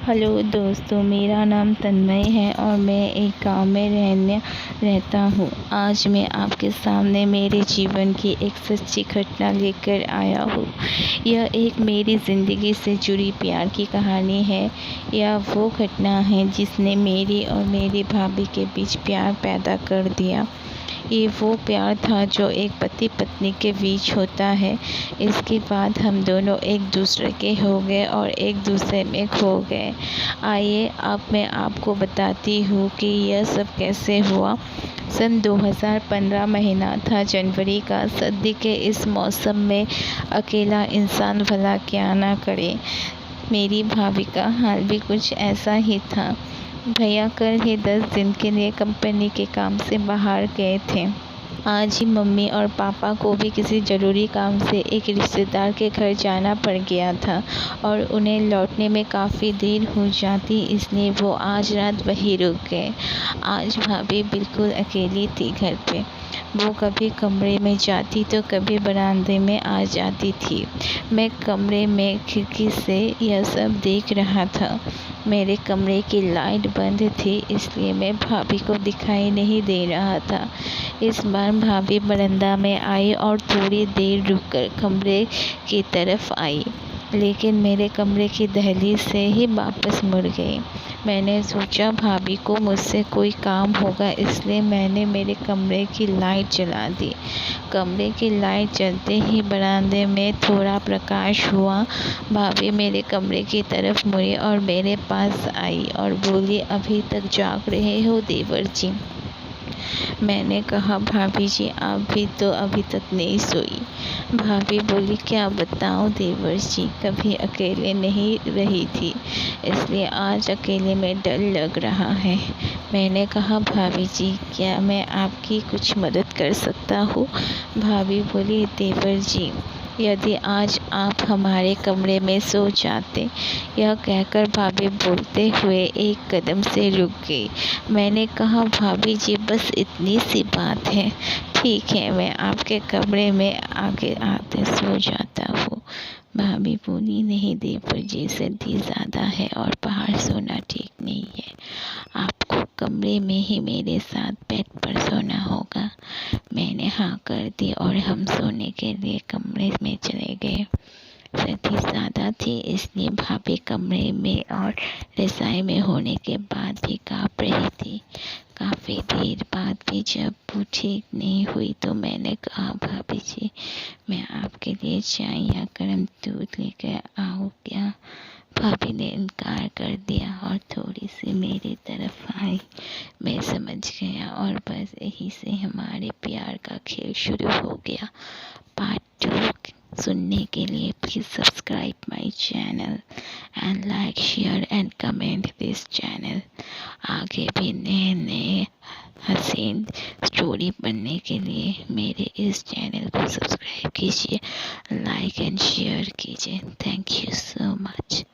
Hello दोस्तों, मेरा नाम तन्मय है और मैं एक गांव में रहता हूँ। आज मैं आपके सामने मेरे जीवन की एक सच्ची घटना लेकर आया हूँ। यह एक मेरी ज़िंदगी से जुड़ी प्यार की कहानी है। यह वो घटना है जिसने मेरी और मेरी भाभी के बीच प्यार पैदा कर दिया। ये वो प्यार था जो एक पति पत्नी के बीच होता है। इसके बाद हम दोनों एक दूसरे के हो गए और एक दूसरे में खो गए। आइए अब मैं आपको बताती हूँ कि यह सब कैसे हुआ। सन 2015 महीना था, जनवरी का। सर्दी के इस मौसम में अकेला इंसान भला क्या ना करे। मेरी भाभी का हाल भी कुछ ऐसा ही था। भैया कल ही 10 दिन के लिए कंपनी के काम से बाहर गए थे। आज ही मम्मी और पापा को भी किसी ज़रूरी काम से एक रिश्तेदार के घर जाना पड़ गया था और उन्हें लौटने में काफ़ी देर हो जाती, इसलिए वो आज रात वहीं रुक गए। आज भाभी बिल्कुल अकेली थी घर पे। वो कभी कमरे में जाती तो कभी बरामदे में आ जाती थी। मैं कमरे में खिड़की से यह सब देख रहा था। मेरे कमरे की लाइट बंद थी, इसलिए मैं भाभी को दिखाई नहीं दे रहा था। इस बार भाभी बरामदा में आई और थोड़ी देर रुककर कमरे की तरफ आई, लेकिन मेरे कमरे की दहलीज से ही वापस मुड़ गई। मैंने सोचा भाभी को मुझसे कोई काम होगा, इसलिए मैंने मेरे कमरे की लाइट जला दी। कमरे की लाइट जलते ही बरामदे में थोड़ा प्रकाश हुआ। भाभी मेरे कमरे की तरफ मुड़ी और मेरे पास आई और बोली, अभी तक जाग रहे हो देवर जी? मैंने कहा, भाभी जी आप भी तो अभी तक नहीं सोई। भाभी बोली, क्या बताऊं देवर जी, कभी अकेले नहीं रही थी, इसलिए आज अकेले में डर लग रहा है। मैंने कहा, भाभी जी क्या मैं आपकी कुछ मदद कर सकता हूँ? भाभी बोली, देवर जी यदि आज आप हमारे कमरे में सो जाते। यह कहकर भाभी बोलते हुए एक कदम से रुक गई। मैंने कहा, भाभी जी बस इतनी सी बात है। ठीक है, मैं आपके कमरे में आगे आते सो जाता हूँ। भाभी बोली, नहीं देवर जी, सर्दी ज़्यादा है और बाहर सोना ठीक नहीं है। आपको कमरे में ही मेरे साथ बेड पर सोना होगा। मैंने हाँ कर दी और हम सोने के लिए कमरे में चले गए। सर्दी ज़्यादा थी, इसलिए भाभी कमरे में और रज़ाई में होने के बाद भी काँप रही थी। काफ़ी देर बाद भी जब वो ठीक नहीं हुई तो मैंने कहा, भाभी जी मैं आपके लिए चाय या गर्म दूध लेकर आऊँ क्या? भाभी ने इनकार कर दिया और थोड़ी सी मेरी तरफ आई। मैं समझ गया और बस यही से हमारे प्यार का खेल शुरू हो गया। पार्ट 2 सुनने के लिए please subscribe my channel and like share and comment this channel. आगे भी नए नए हसीन स्टोरी बनने के लिए मेरे इस चैनल को सब्सक्राइब कीजिए, लाइक एंड शेयर कीजिए। Thank you so much.